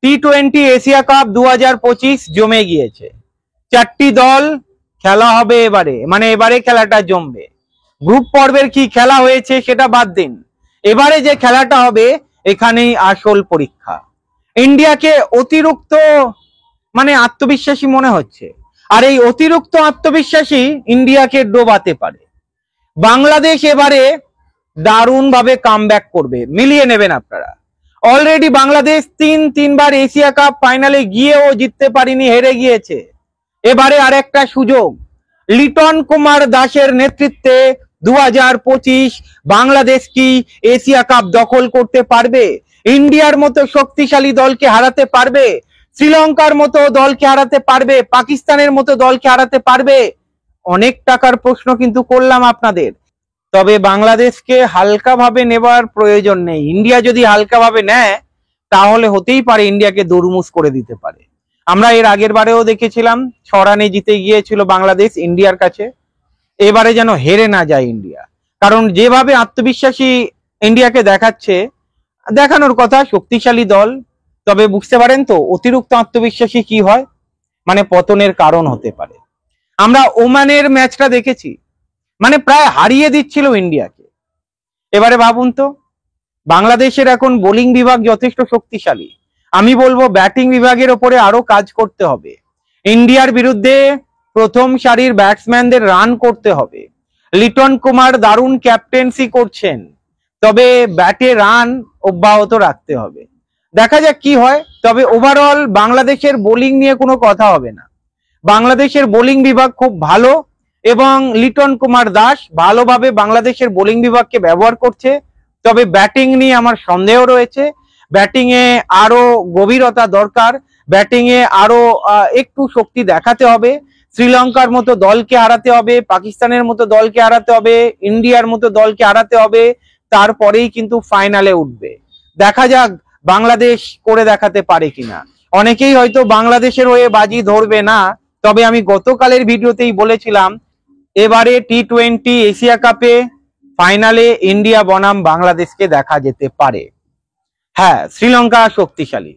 টি-20 Asia cup 2025 জমে গিয়েছে। 4টি দল খেলা হবে এবারে, মানে এবারে খেলাটা জমবে। গ্রুপ পর্বের কি খেলা হয়েছে সেটা বাদ দিন, এবারে যে খেলাটা হবে এখানেই আসল পরীক্ষা। ইন্ডিয়াকে অতিরিক্ত মানে আত্মবিশ্বাসী মনে হচ্ছে, আর এই অতিরিক্ত আত্মবিশ্বাসী ইন্ডিয়াকে ডোবাতে পারে। বাংলাদেশ এবারে দারুণ ভাবে কামব্যাক করবে, মিলিয়ে নেবেন আপনারা। অলরেডি বাংলাদেশ তিনবার এশিয়া কাপ ফাইনালে গিয়েও জিততে পারেনি, হেরে গিয়েছে। এবারে আরেকটা সুযোগ, লিটন কুমার দাসের নেতৃত্বে 2025 বাংলাদেশ কি এশিয়া কাপ দখল করতে পারবে? ইন্ডিয়ার মতো শক্তিশালী দলকে হারাতে পারবে? শ্রীলঙ্কার মতো দলকে হারাতে পারবে? পাকিস্তানের মতো দলকে হারাতে পারবে? অনেক টাকার প্রশ্ন কিন্তু করলাম আপনাদের। তবে বাংলাদেশকে হালকাভাবে নেবার প্রয়োজন নেই। ইন্ডিয়া যদি হালকাভাবে নেয় তাহলে হতেই পারে ইন্ডিয়াকে দুরমুশ করে দিতে পারে। আমরা এর আগের বারেও দেখেছিলাম 6 রানে জিতে গিয়েছিল বাংলাদেশ ইন্ডিয়ার কাছে। এবারে যেন হেরে না যায় ইন্ডিয়া, কারণ যেভাবে আত্মবিশ্বাসী ইন্ডিয়াকে দেখাচ্ছে, দেখানোর কথা শক্তিশালী দল। তবে বুঝতে পারেন তো অতিরিক্ত আত্মবিশ্বাসী কি হয়, মানে পতনের কারণ হতে পারে। আমরা ওমানের ম্যাচটা দেখেছি, মানে প্রায় হারিয়ে দিচ্ছিল ইন্ডিয়াকে। এবারে ভাবুন তো, বাংলাদেশের এখন বোলিং বিভাগ যথেষ্ট শক্তিশালী। আমি বলবো ব্যাটিং বিভাগের ওপরে আরো কাজ করতে হবে। ইন্ডিয়ার বিরুদ্ধে প্রথম সারির ব্যাটসম্যানদের রান করতে হবে। লিটন কুমার দারুণ ক্যাপ্টেন্সি করছেন, তবে ব্যাটে রান অব্যাহত রাখতে হবে। দেখা যাক কি হয়। তবে ওভারঅল বাংলাদেশের বোলিং নিয়ে কোনো কথা হবে না। বাংলাদেশের বোলিং বিভাগ খুব ভালো এবং লিটন কুমার দাস ভালোভাবে বাংলাদেশের বোলিং বিভাগকে ব্যবহার করছে। তবে ব্যাটিং নিয়ে আমার সন্দেহ রয়েছে। ব্যাটিং এ আরো গভীরতা দরকার, ব্যাটিং এ আরো একটু শক্তি দেখাতে হবে। শ্রীলঙ্কার মতো দলকে হারাতে হবে, পাকিস্তানের মতো দলকে হারাতে হবে, ইন্ডিয়ার মতো দলকে হারাতে হবে, তারপরেই কিন্তু ফাইনালে উঠবে। দেখা যাক বাংলাদেশ করে দেখাতে পারে কিনা। অনেকেই হয়তো বাংলাদেশের হয়ে বাজি ধরবে না, তবে আমি গতকালের ভিডিওতেই বলেছিলাম এবারে টি-20 এশিয়া কাপে ফাইনালে ইন্ডিয়া বনাম বাংলাদেশকে দেখা যেতে পারে। হ্যাঁ, শ্রীলঙ্কা শক্তিশালী।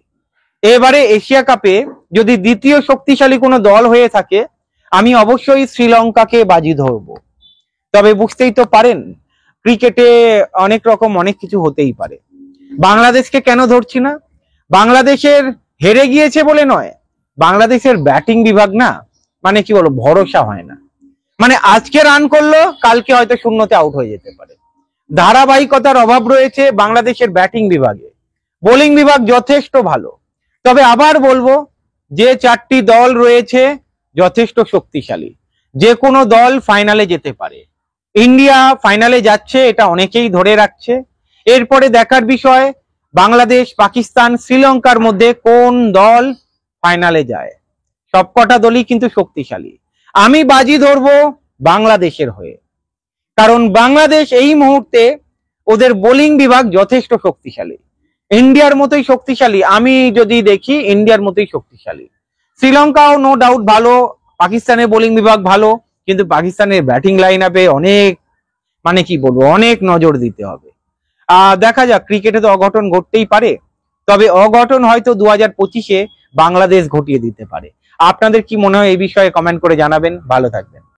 এবারে এশিয়া কাপে যদি দ্বিতীয় শক্তিশালী কোনো দল হয়ে থাকে, আমি অবশ্যই শ্রীলঙ্কাকে বাজি ধরবো। তবে বুঝতেই তো পারেন ক্রিকেটে অনেক রকম অনেক কিছু হতেই পারে। বাংলাদেশকে কেন ধরছি না? বাংলাদেশের হেরে গিয়েছে বলে নয়, বাংলাদেশের ব্যাটিং বিভাগ না, মানে কি বলবো, ভরসা হয় না। মানে আজকে রান করলো, কালকে হয়তো শূন্যতে আউট হয়ে যেতে পারে। ধারাবাহিকতার অভাব রয়েছে বাংলাদেশের ব্যাটিং বিভাগে। বোলিং বিভাগ যথেষ্ট ভালো, তবে আবার বলবো যে 4টি দল রয়েছে যথেষ্ট শক্তিশালী, যে কোনো দল ফাইনালে যেতে পারে। ইন্ডিয়া ফাইনালে যাচ্ছে এটা অনেকেই ধরে রাখছে। এরপরে দেখার বিষয় বাংলাদেশ, পাকিস্তান, শ্রীলঙ্কার মধ্যে কোন দল ফাইনালে যায়। সবকটা দলই কিন্তু শক্তিশালী। আমি বাজি ধরবো বাংলাদেশের হয়ে, কারণ বাংলাদেশ এই মুহূর্তে ওদের বোলিং বিভাগ যথেষ্ট শক্তিশালী। ইন্ডিয়ার মতোই শক্তিশালী, আমি যদি দেখি ইন্ডিয়ার মতোই শক্তিশালী। শ্রীলঙ্কাও নো ডাউট ভালো, পাকিস্তানের বোলিং বিভাগ ভালো, কিন্তু পাকিস্তানের ব্যাটিং লাইন আপে অনেক, মানে কি বলবো, অনেক নজর দিতে হবে। দেখা যাক, ক্রিকেটে তো অঘটন ঘটতেই পারে, তবে অঘটন হয়তো 2025-এ বাংলাদেশ ঘটিয়ে দিতে পারে। আপনাদের কি মনে হয় এই বিষয়ে কমেন্ট করে জানাবেন। ভালো থাকবেন।